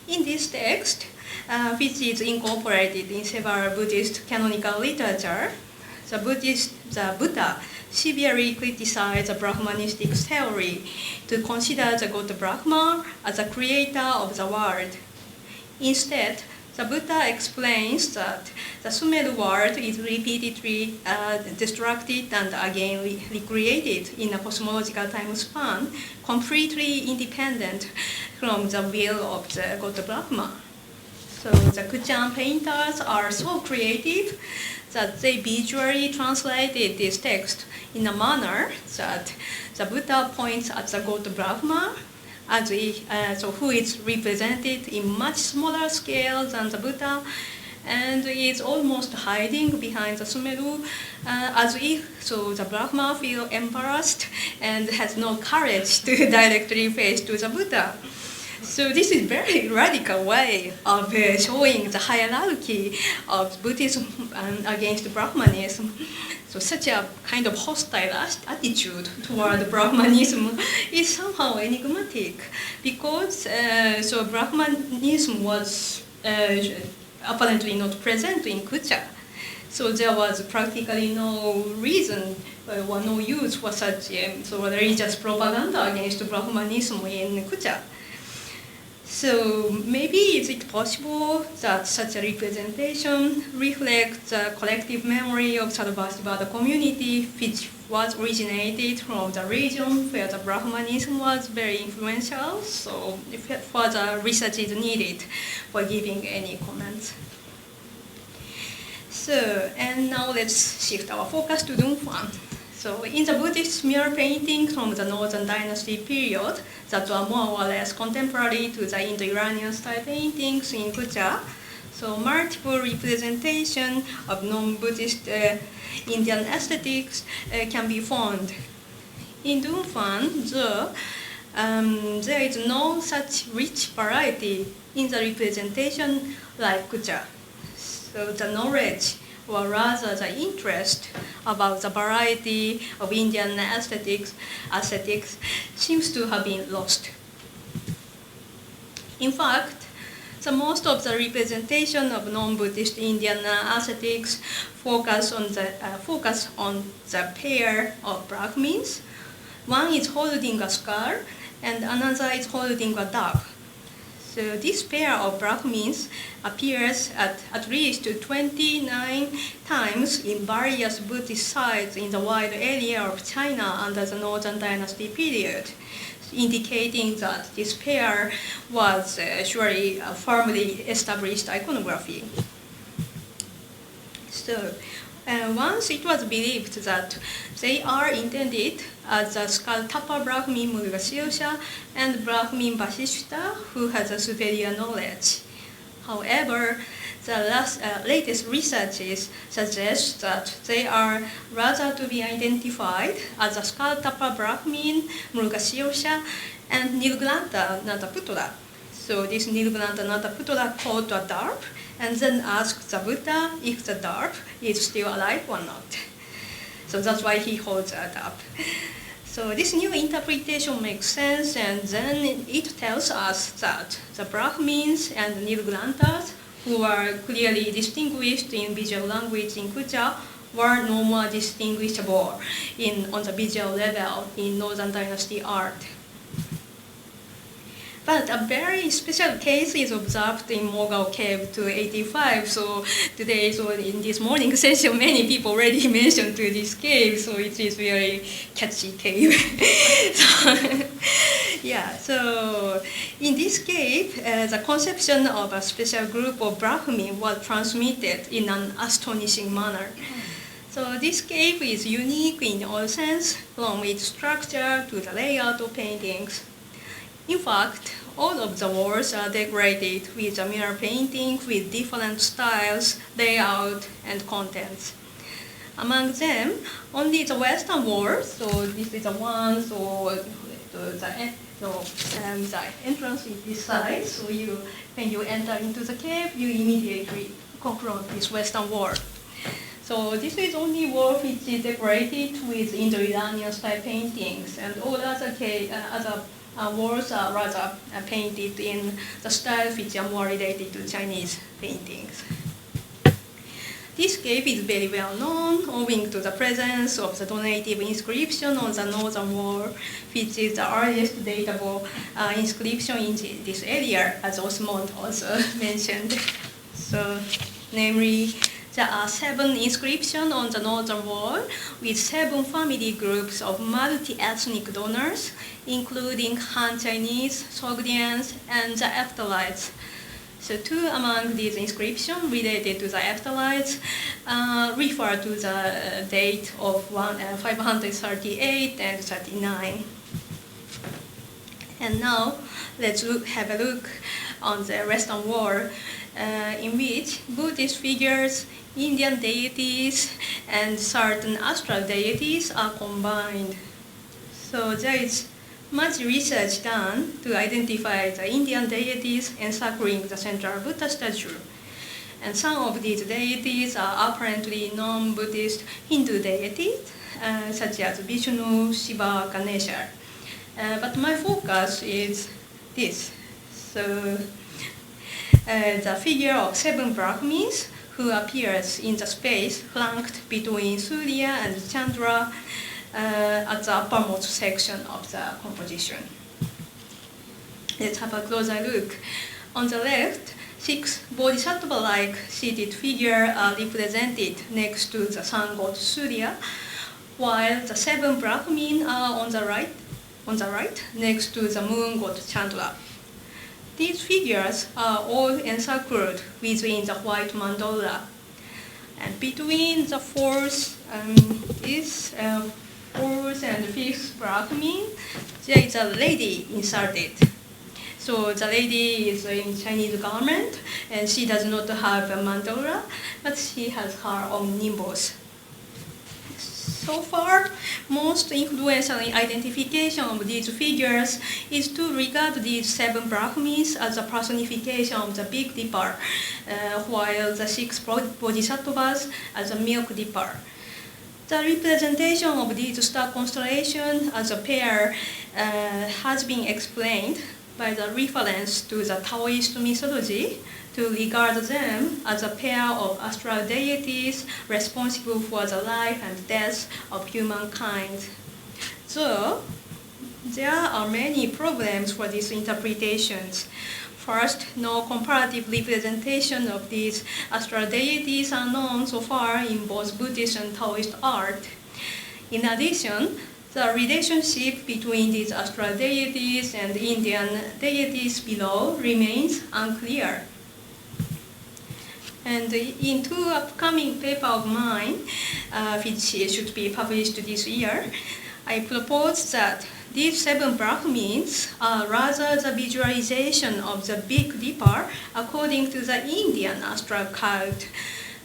In this text, which is incorporated in several Buddhist canonical literature, the Buddha severely criticized the Brahmanistic theory to consider the god Brahma as the creator of the world. Instead, the Buddha explains that the Sumeru world is repeatedly destructed and again recreated in a cosmological time span, completely independent from the will of the god Brahma. So the Kuchan painters are so creative that they visually translated this text in a manner that the Buddha points at the god Brahma, who is represented in much smaller scale than the Buddha, and is almost hiding behind the Sumeru, as if the Brahma feels embarrassed and has no courage to directly face to the Buddha. So this is a very radical way of showing the hierarchy of Buddhism against Brahmanism. So such a kind of hostile attitude toward Brahmanism is somehow enigmatic, because Brahmanism was apparently not present in Kucha. So there was practically no reason or no use for such religious propaganda against Brahmanism in Kucha. So maybe is it possible that such a representation reflects the collective memory of Sarvastivada community, which was originated from the region where the Brahmanism was very influential? So if further research is needed for giving any comments. So, and now let's shift our focus to Dunhuang. So in the Buddhist mural paintings from the Northern Dynasty period that were more or less contemporary to the Indo-Iranian style paintings in Kucha, so multiple representation of non-Buddhist Indian aesthetics can be found. In Dunhuang, there is no such rich variety in the representation like Kucha. So the knowledge, or rather the interest about the variety of Indian aesthetics seems to have been lost. In fact, most of the representation of non-Buddhist Indian aesthetics focus on the pair of Brahmins. One is holding a skull, and another is holding a dove. So this pair of Brahmins appears at least 29 times in various Buddhist sites in the wide area of China under the Northern Dynasty period, indicating that this pair was surely a firmly established iconography. So, once it was believed that they are intended as the skull-topper Brahmin Murugashilsha and Brahmin Vasishta, who has a superior knowledge. However, the latest researches suggest that they are rather to be identified as the skull-topper Brahmin Murugashilsha and Nilgranta Nataputra. So this Nilgranta Nataputra called a dwarf and then asked the Buddha if the dwarf is still alive or not. So that's why he holds a dwarf. So this new interpretation makes sense, and then it tells us that the Brahmins and the Nilgrantas, who are clearly distinguished in visual language in Kucha, were no more distinguishable on the visual level in Northern Dynasty art. But a very special case is observed in Mogul Cave 285. So today, in this morning session, many people already mentioned to this cave. So it is very catchy cave. So in this cave, the conception of a special group of Brahmin was transmitted in an astonishing manner. So this cave is unique in all sense, from its structure to the layout of paintings. In fact, all of the walls are decorated with a mural painting with different styles, layout, and contents. Among them, only the western wall, so this is the one, the entrance is this side, so when you enter into the cave, you immediately confront this western wall. So this is only wall which is decorated with Indo-Iranian style paintings, and all other walls are rather painted in the style which are more related to Chinese paintings. This cave is very well known owing to the presence of the donative inscription on the northern wall, which is the earliest datable inscription in this area, as Osmond also mentioned. So, namely, there are 7 inscriptions on the northern wall with 7 family groups of multi-ethnic donors, including Han Chinese, Sogdians, and the Ephthalites. So 2 among these inscriptions related to the Ephthalites refer to the date of 538 and 39. And now let's have a look on the western wall, in which Buddhist figures, Indian deities, and certain astral deities are combined. So there is much research done to identify the Indian deities encircling the central Buddha statue. And some of these deities are apparently non-Buddhist Hindu deities, such as Vishnu, Shiva, Ganesha. But my focus is this. So the figure of 7 Brahmins who appears in the space flanked between Surya and Chandra at the uppermost section of the composition. Let's have a closer look. On the left, 6 bodhisattva-like seated figures are represented next to the sun god Surya, while the 7 Brahmin are on the right next to the moon god Chandra. These figures are all encircled within the white mandala. And between the fourth and 5th Brahmin, there is a lady inserted. So the lady is in Chinese garment, and she does not have a mandala, but she has her own nimbus. So far, most influential identification of these figures is to regard these 7 Brahmins as a personification of the Big Dipper, while the 6 Bodhisattvas as a Milk Dipper. The representation of these star constellations as a pair has been explained by the reference to the Taoist mythology to regard them as a pair of astral deities responsible for the life and death of humankind. So, there are many problems for these interpretations. First, no comparative representation of these astral deities are known so far in both Buddhist and Taoist art. In addition, the relationship between these astral deities and Indian deities below remains unclear. And in 2 upcoming papers of mine, which should be published this year, I propose that these 7 Brahmins are rather the visualization of the Big Dipper according to the Indian astral cult.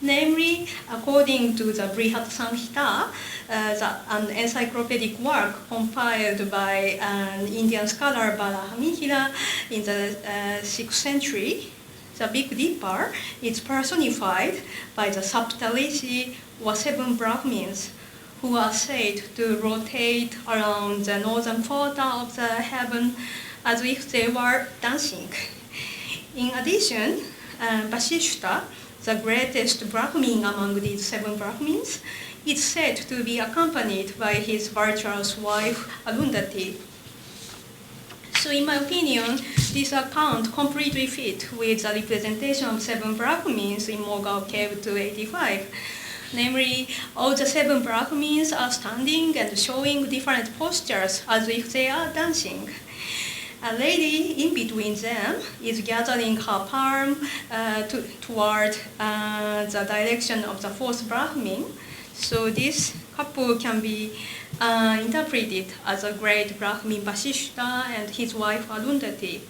Namely, according to the Brihat Samhita, an encyclopedic work compiled by an Indian scholar Mithra in the 6th century, the Big Dipper is personified by the Saptarishi or 7 Brahmins, who are said to rotate around the northern quarter of the heaven as if they were dancing. In addition, Vasishta, the greatest Brahmin among these 7 Brahmins, is said to be accompanied by his virtuous wife Arundhati. So in my opinion, this account completely fits with the representation of 7 Brahmins in Mogul Cave 285. Namely, all the 7 Brahmins are standing and showing different postures as if they are dancing. A lady in between them is gathering her palm toward the direction of the 4th Brahmin. So this couple can be interpreted as a great Brahmin Vasishta and his wife Arundhati.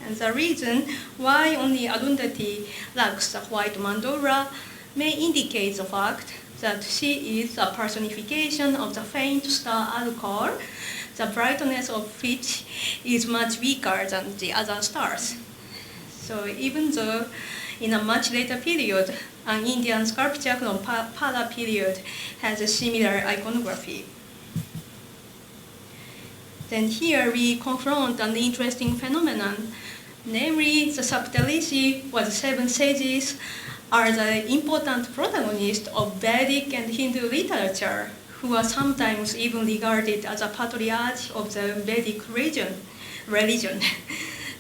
And the reason why only Arundhati lacks the white mandora may indicate the fact that she is a personification of the faint star Alcor, the brightness of which is much weaker than the other stars. So even though in a much later period, an Indian sculpture from Pala period has a similar iconography. Then here we confront an interesting phenomenon, namely the Saptarishi or the 7 sages are the important protagonists of Vedic and Hindu literature, who are sometimes even regarded as a patriarch of the Vedic religion.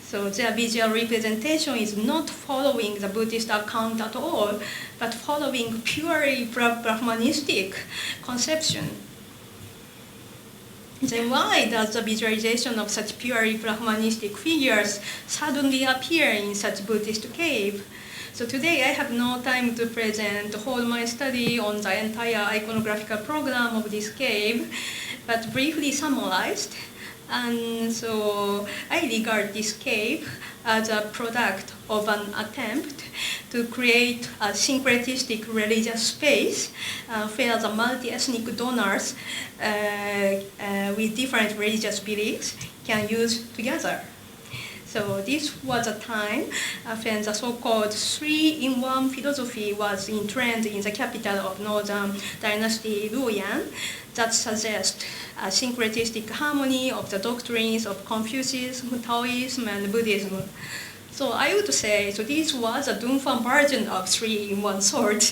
So their visual representation is not following the Buddhist account at all, but following purely Brahmanistic conception. Then why does the visualization of such purely Brahmanistic figures suddenly appear in such Buddhist cave? So today I have no time to present all my study on the entire iconographical program of this cave, but briefly summarized. And so I regard this cave as a product of an attempt to create a syncretistic religious space where the multi-ethnic donors with different religious beliefs can use together. So this was a time when the so-called 3-in-1 philosophy was in trend in the capital of Northern Dynasty Luoyang that suggests a syncretistic harmony of the doctrines of Confucianism, Taoism, and Buddhism. So I would say, so this was a Dunhuang version of 3-in-1 sort.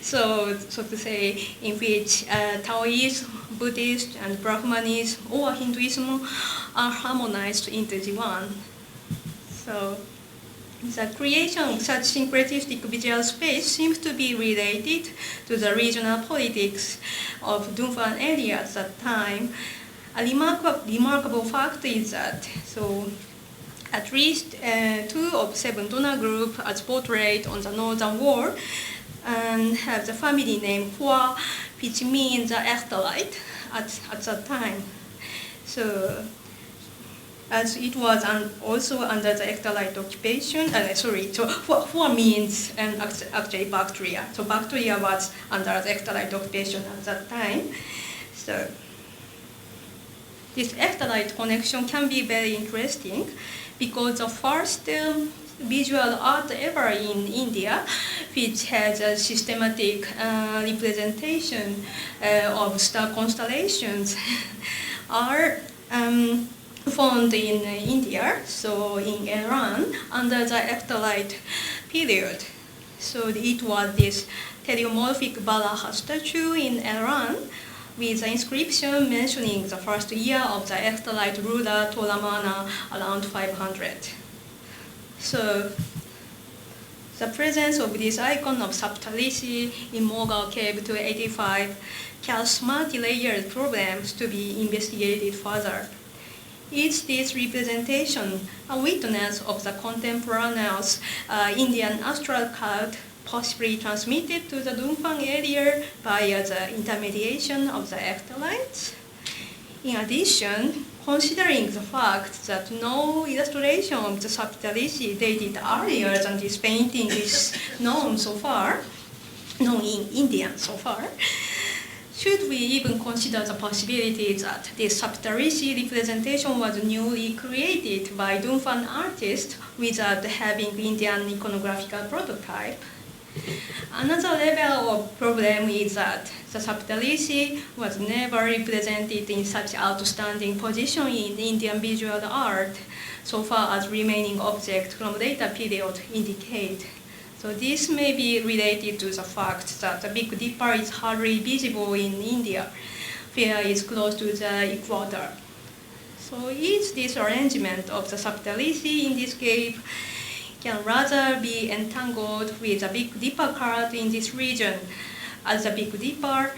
So to say, in which Taoism, Buddhist, and Brahmanism or Hinduism are harmonized into the one. So the creation of such syncretistic visual space seems to be related to the regional politics of Dunhuang area at that time. A remarkable fact is that at least 2 of 7 donor groups as portrayed on the northern wall and have the family name Kuh-e, which means the afterlife at that time. So as it was also under the Ectolite occupation. So Hua means actually bacteria. So bacteria was under the Ectolite occupation at that time. So this Ectolite connection can be very interesting because the first visual art ever in India, which has a systematic representation of star constellations, are found in India, so in Iran, under the Ectolite period. So it was this teleomorphic Balaha statue in Iran with the inscription mentioning the first year of the Ectolite ruler Toramana around 500. So the presence of this icon of Saptarishi in Mogul Cave 285 casts multi-layered problems to be investigated further. Is this representation a witness of the contemporaneous Indian astral cult possibly transmitted to the Dunhuang area via the intermediation of the ectolites? In addition, considering the fact that no illustration of the Saptarishi dated earlier than this painting is known in India so far, should we even consider the possibility that this Saptarishi representation was newly created by Dunhuang artists without having Indian iconographical prototype? Another level of problem is that the Saptarishi was never represented in such outstanding position in Indian visual art, so far as remaining objects from later period indicate. So this may be related to the fact that the Big Dipper is hardly visible in India, where it is close to the equator. So is this arrangement of the Saptarishi in this cave can rather be entangled with the Big Dipper cult in this region, as the Big Dipper,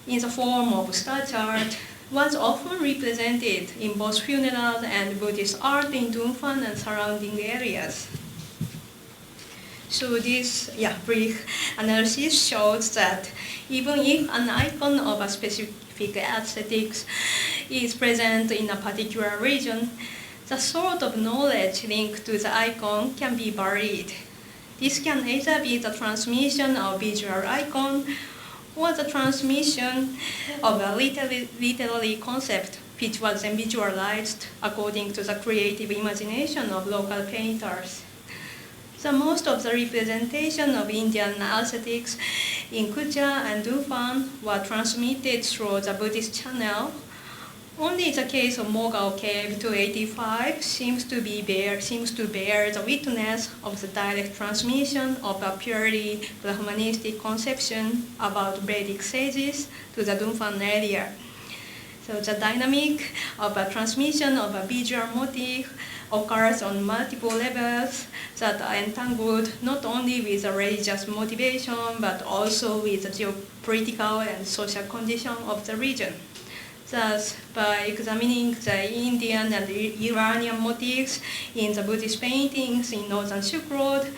in the form of star chart, was often represented in both funeral and Buddhist art in Dunhuang and surrounding areas. So this brief analysis shows that even if an icon of a specific aesthetics is present in a particular region, the sort of knowledge linked to the icon can be varied. This can either be the transmission of visual icon or the transmission of a literary concept which was then visualized according to the creative imagination of local painters. So most of the representation of Indian aesthetics in Kucha and Dunhuang were transmitted through the Buddhist channel. Only the case of Mogul Cave 285 seems to bear the witness of the direct transmission of a purely Brahmanistic conception about Vedic sages to the Dunhuang area. So the dynamic of a transmission of a visual motif occurs on multiple levels that are entangled not only with the religious motivation but also with the geopolitical and social condition of the region. Thus, by examining the Indian and Iranian motifs in the Buddhist paintings in Northern Silk Road,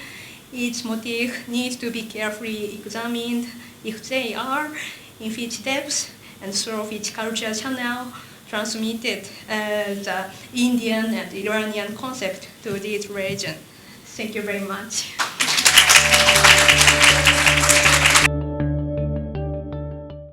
each motif needs to be carefully examined if they are, in which depths, and through which cultural channel transmitted the Indian and Iranian concept to this region. Thank you very much.